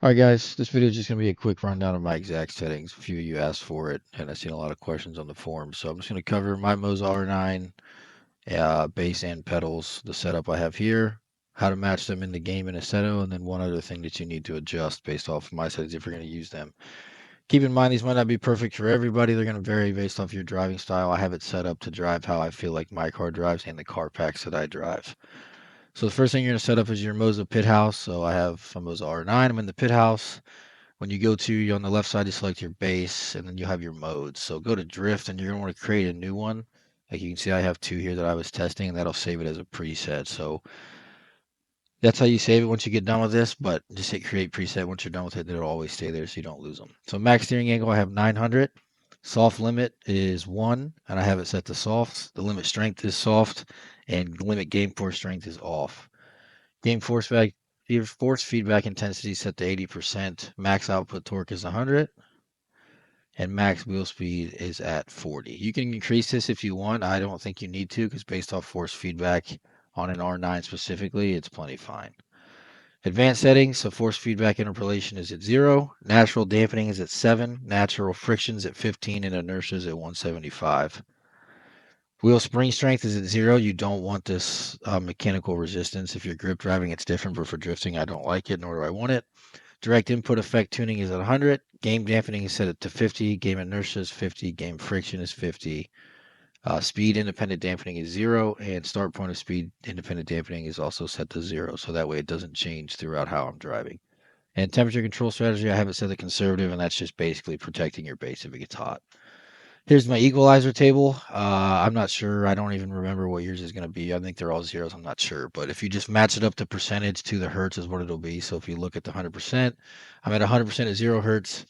Alright guys, this video is just going to be a quick rundown of my exact settings. A few of you asked for it, and I've seen a lot of questions on the forum. So I'm just going to cover my Moza R9, bass and pedals, the setup I have here, how to match them in the game in Assetto, and then one other thing that you need to adjust based off of my settings if you're going to use them. Keep in mind, these might not be perfect for everybody. They're going to vary based off your driving style. I have it set up to drive how I feel like my car drives and the car packs that I drive. So the first thing you're going to set up is your Moza Pit House. So I have a Moza R9. I'm in the Pit House. When you go to, on the left side, you select your base, and then you'll have your modes. So go to drift, and you're going to want to create a new one. Like you can see, I have two here that I was testing, and that'll save it as a preset. So that's how you save it once you get done with this, but just hit create preset. Once you're done with it, it'll always stay there so you don't lose them. So max steering angle, I have 900. Soft limit is 1, and I have it set to soft. The limit strength is soft, and limit game force strength is off. Game force feedback intensity set to 80%. Max output torque is 100. And max wheel speed is at 40. You can increase this if you want. I don't think you need to because based off force feedback on an R9 specifically, it's plenty fine. Advanced settings, so force feedback interpolation is at 0. Natural dampening is at 7. Natural friction is at 15. And inertia is at 175. Wheel spring strength is at 0. You don't want this mechanical resistance. If you're grip driving, it's different, but for drifting, I don't like it, nor do I want it. Direct input effect tuning is at 100. Game dampening is set to 50. Game inertia is 50. Game friction is 50. Speed independent dampening is 0. And start point of speed independent dampening is also set to 0. So that way it doesn't change throughout how I'm driving. And temperature control strategy, I have it set to conservative, and that's just basically protecting your base if it gets hot. Here's my equalizer table. I'm not sure. I don't even remember what yours is going to be. I think they're all zeros. I'm not sure. But if you just match it up to percentage to the hertz is what it'll be. So if you look at the 100%, I'm at 100% at 0 hertz,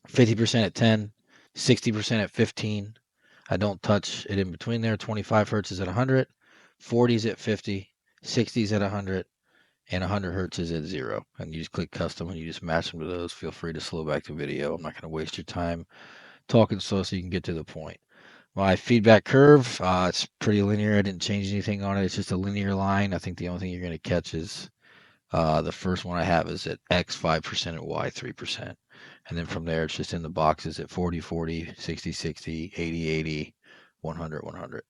50% at 10, 60% at 15. I don't touch it in between there. 25 hertz is at 100, 40 is at 50, 60 is at 100, and 100 hertz is at 0. And you just click custom and you just match them to those. Feel free to slow back the video. I'm not going to waste your time talking slow so you can get to the point. My feedback curve, it's pretty linear. I didn't change anything on it. It's just a linear line. I think the only thing you're going to catch is the first one I have is at X 5% and Y 3%. And then from there, it's just in the boxes at 40, 40, 60, 60, 80, 80, 100, 100.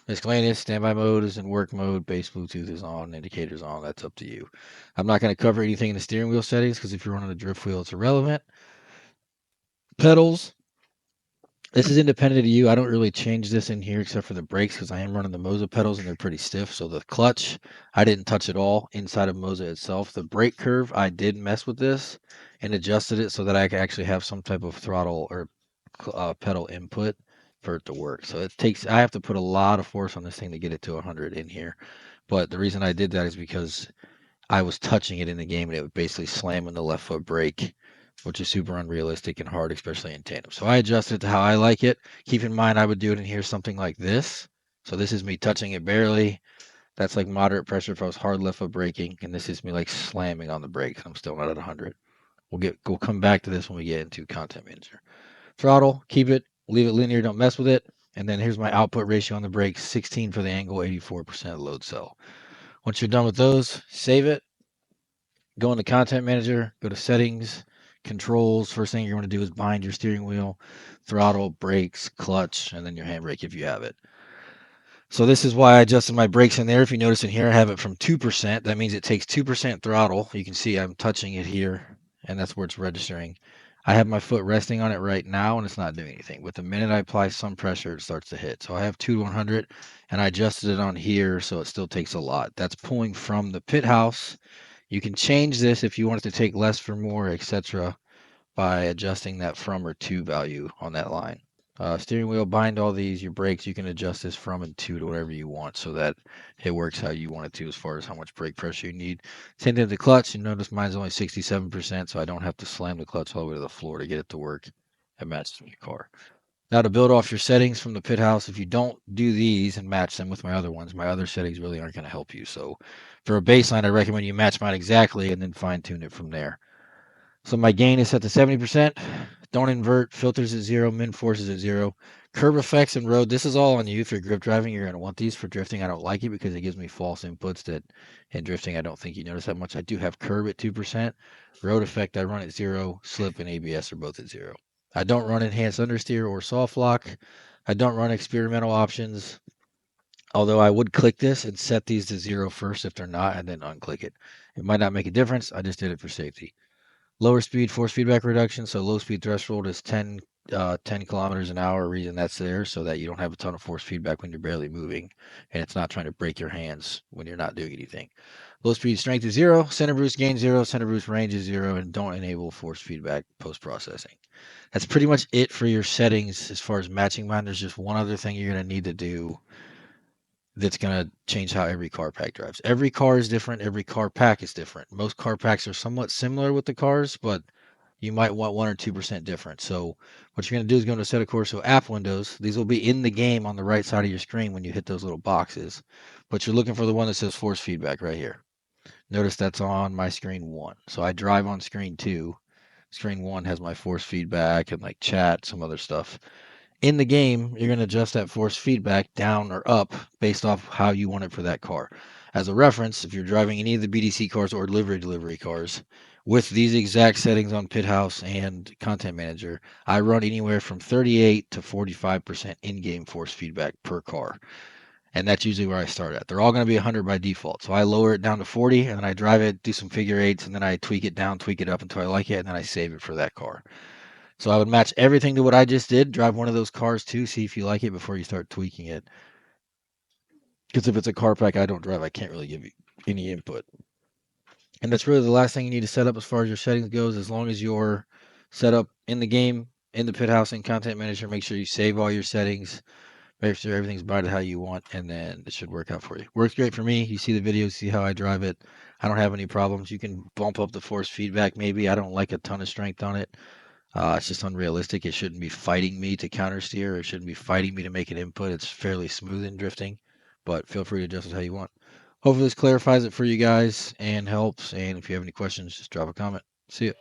Miscellaneous, standby mode is in work mode, base Bluetooth is on, indicators on, that's up to you. I'm not going to cover anything in the steering wheel settings because if you're running a drift wheel, it's irrelevant. Pedals, this is independent of you. I don't really change this in here except for the brakes because I am running the Moza pedals and they're pretty stiff. So the clutch, I didn't touch at all inside of Moza itself. The brake curve, I did mess with this and adjusted it so that I could actually have some type of throttle or pedal input for it to work. So I have to put a lot of force on this thing to get it to 100 in here. But the reason I did that is because I was touching it in the game and it would basically slam in the left foot brake, which is super unrealistic and hard, especially in tandem. So I adjusted it to how I like it. Keep in mind, I would do it in here something like this. So this is me touching it barely. That's like moderate pressure if I was hard left foot braking. And this is me like slamming on the brakes. I'm still not at 100. We'll come back to this when we get into content manager. Throttle, keep it, leave it linear, don't mess with it. And then here's my output ratio on the brakes, 16 for the angle, 84% load cell. Once you're done with those, save it. Go into content manager, go to settings, controls. First thing you're going to do is bind your steering wheel, throttle, brakes, clutch, and then your handbrake if you have it. So this is why I adjusted my brakes in there. If you notice in here, I have it from 2%. That means it takes 2% throttle. You can see I'm touching it here, and that's where it's registering. I have my foot resting on it right now, and it's not doing anything. But the minute I apply some pressure, it starts to hit. So I have 2 to 100, and I adjusted it on here, so it still takes a lot. That's pulling from the Pit House. You can change this if you want it to take less for more, etc., by adjusting that from or to value on that line. Steering wheel, bind all these. Your brakes, you can adjust this from and to whatever you want so that it works how you want it to as far as how much brake pressure you need. Same thing with the clutch. You notice mine's only 67%, so I don't have to slam the clutch all the way to the floor to get it to work. It matches with your car. Now to build off your settings from the Pit House, if you don't do these and match them with my other ones, my other settings really aren't going to help you. So for a baseline, I recommend you match mine exactly and then fine tune it from there. So my gain is set to 70%. Don't invert. Filters at 0. Min force is at 0. Curb effects and road, this is all on you. If you're grip driving, you're going to want these. For drifting, I don't like it because it gives me false inputs that in drifting, I don't think you notice that much. I do have curb at 2%. Road effect, I run at 0. Slip and ABS are both at 0. I don't run enhanced understeer or soft lock. I don't run experimental options, although I would click this and set these to 0 first if they're not, and then unclick it. It might not make a difference. I just did it for safety. Lower speed force feedback reduction. So low speed threshold is 10 kilometers an hour. Reason that's there so that you don't have a ton of force feedback when you're barely moving, and it's not trying to break your hands when you're not doing anything. Low speed strength is 0. Center boost gain 0. Center boost range is 0. And don't enable force feedback post processing. That's pretty much it for your settings as far as matching mine. There's just one other thing you're going to need to do that's going to change how every car pack drives. Every car is different. Every car pack is different. Most car packs are somewhat similar with the cars, but you might want 1 or 2% different. So what you're going to do is go into Assetto Corsa app windows. These will be in the game on the right side of your screen when you hit those little boxes, but you're looking for the one that says force feedback right here. Notice that's on my screen 1. So I drive on screen 2. Screen 1 has my force feedback and like chat, some other stuff. In the game, you're going to adjust that force feedback down or up based off how you want it for that car. As a reference, if you're driving any of the BDC cars or delivery cars with these exact settings on PitHouse and Content Manager, I run anywhere from 38 to 45% in-game force feedback per car. And that's usually where I start at. They're all going to be 100 by default. So I lower it down to 40 and then I drive it, do some figure eights, and then I tweak it down, tweak it up until I like it, and then I save it for that car. So I would match everything to what I just did. Drive one of those cars too. See if you like it before you start tweaking it. Because if it's a car pack I don't drive, I can't really give you any input. And that's really the last thing you need to set up as far as your settings goes. As long as you're set up in the game, in the PitHouse and Content Manager, make sure you save all your settings. Make sure everything's mounted how you want, and then it should work out for you. Works great for me. You see the videos, see how I drive it. I don't have any problems. You can bump up the force feedback maybe. I don't like a ton of strength on it. It's just unrealistic. It shouldn't be fighting me to counter steer. It shouldn't be fighting me to make an input. It's fairly smooth in drifting, but feel free to adjust it how you want. Hopefully this clarifies it for you guys and helps. And if you have any questions, just drop a comment. See ya.